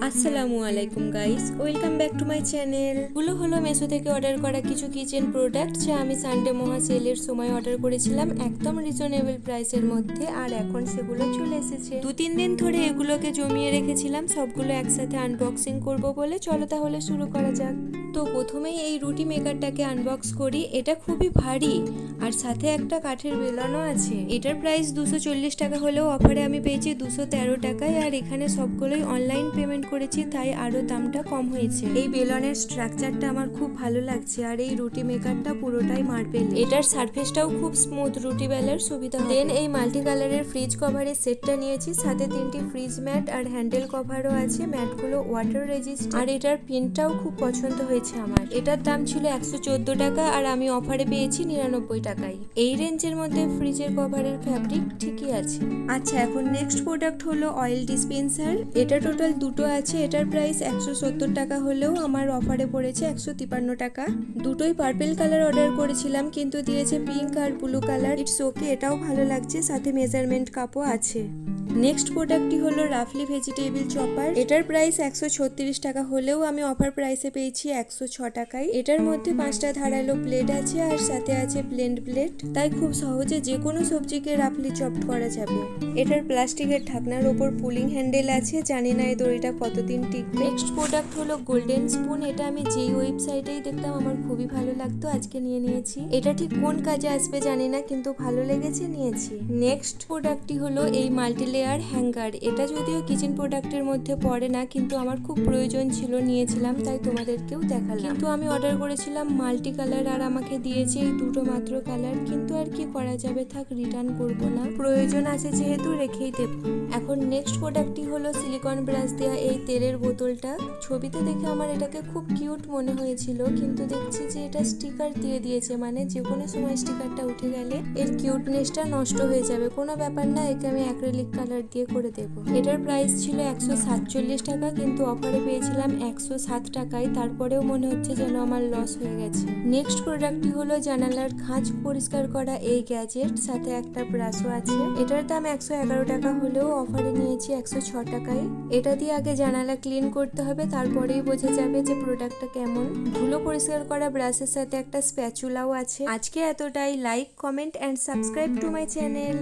আসসালামু আলাইকুম guys, welcome back to my channel. এগুলো হলো মেশো থেকে অর্ডার করা কিছু কিচেন প্রোডাক্ট যা আমি সানডে মহা সেলের সময় অর্ডার করেছিলাম একদম রিজনেবল প্রাইসের মধ্যে, আর এখন সেগুলো চলে এসেছে। 2-3 দিন ধরে এগুলোকে জমিয়ে রেখেছিলাম সবগুলো একসাথে আনবক্সিং করব বলে। চলো তাহলে শুরু করা যাক। তো প্রথমেই এই রুটি মেকারটাকে আনবক্স করি। এটা খুবই ভারী আর সাথে একটা কাঠের বেলনও আছে। এটার প্রাইস 240 টাকা হলেও অফারে আমি পেয়েছি 213 টাকায়, আর এখানে সবগুলোই অনলাইন পেমেন্ট করেছি তাই আরো দামটা কম হয়েছে। এই বেলনের স্ট্রাকচারটা আমার খুব ভালো লাগছে, আর এই রুটি মেকারটা পুরোটাই মার্বেল। এটার সারফেসটাও খুব স্মুথ, রুটি বেলার সুবিধা। দেন এই মাল্টি কালারের ফ্রিজ কভারের সেটটা নিয়েছি, সাথে 3টি ফ্রিজ ম্যাট আর হ্যান্ডেল কভারও আছে। ম্যাটগুলো ওয়াটার রেজিস্ট, আর এটার প্রিন্টটাও খুব পছন্দ হয়েছে আমার। এটার দাম ছিল 114 টাকা আর আমি অফারে পেয়েছি 99 টাকায়। এই রেঞ্জের মধ্যে ফ্রিজের কভারের ফ্যাব্রিক ঠিকই আছে। আচ্ছা, এখন নেক্সট প্রোডাক্ট হলো অয়েল ডিসপেন্সার। এটা টোটাল দুটো আছে। এটার প্রাইস 170 টাকা হলেও আমার অফারে পড়েছে 153 টাকা। দুটোই পার্পল কালার অর্ডার করেছিলাম কিন্তু দিয়েছে পিঙ্ক আর ব্লু কালার। ইটস ওকে, এটাও ভালো লাগছে, সাথে মেজারমেন্ট কাপও আছে। নেক্সট প্রোডাক্টটি হলো রাফলি ভেজিটেবল চপার। এটার প্রাইস 136 টাকা হলেও আমি অফার প্রাইসে পেয়েছি 106 টাকায়। এটার মধ্যে 5টা ধারালো ব্লেড আছে আর সাথে আছে ব্লেন্ড ব্লেড, তাই খুব সহজে যে কোনো সবজিকে রাফলি চপড করা যাবে। এটার প্লাস্টিকের ঢাকনার ওপর পুলিং হ্যান্ডেল আছে, জানি না এই দড়িটা কতদিন টিকবে। নেক্সট প্রোডাক্ট হলো গোল্ডেন স্পুন। এটা আমি যেই ওয়েবসাইটেই দেখতাম আমার খুবই ভালো লাগতো, আজকে নিয়ে নিয়েছি। এটা ঠিক কোন কাজে আসবে জানি না, কিন্তু ভালো লেগেছে, নিয়েছি। নেক্সট প্রোডাক্টটি হলো এই মাল্টি লেয়ার হ্যাঙ্গার। এটা যদিও কিচেন প্রোডাক্টের মধ্যে পড়ে না, কিন্তু আমার খুব প্রয়োজন ছিল, নিয়েছিলাম, তাই তোমাদেরকেও দেখালাম। কিন্তু আমি অর্ডার করেছিলাম মাল্টি কালার আর আমাকে দিয়েছে এই দুটো মাত্র কালার, কিন্তু আর কি করা যাবে, থাক, রিটার্ন করব না, প্রয়োজন আছে যেহেতু রেখেই দেব। এখন নেক্সট প্রোডাক্টটি হলো সিলিকন ব্রাশ দেওয়া এই তেলের বোতলটা। ছবিতে দেখে আমার এটাকে খুব কিউট মনে হয়েছিল, কিন্তু দেখছি যে এটা স্টিকার দিয়ে দিয়েছে, মানে যে কোনো সময় স্টিকারটা উঠে গেলে এর কিউটনেসটা নষ্ট হয়ে যাবে। কোনো ব্যাপার না, একে আমি অ্যাক্রিলিক কালার দিয়ে করে দেবো। এটার প্রাইস ছিল 147 টাকা, কিন্তু অফারে পেয়েছিলাম 107 টাকায়। তারপরেও মনে হচ্ছে যেন আমার লস হয়ে গেছে। নেক্সট প্রোডাক্টটি হলো জানালার খাঁজ পরিষ্কার করা এই গ্যাজেট, সাথে একটা ব্রাশও আছে। এটার দাম 111 টাকা হলেও অফারে নিয়েছি 106 টাকায়। এটা দিয়ে আগে জানালা ক্লিন করতে হবে, তারপরেই বোঝা যাবে যে প্রোডাক্টটা কেমন। ধুলো পরিষ্কার করা ব্রাশের সাথে একটা স্প্যাচুলাও আছে। আজকে এতটাই। Like, comment and subscribe to my channel.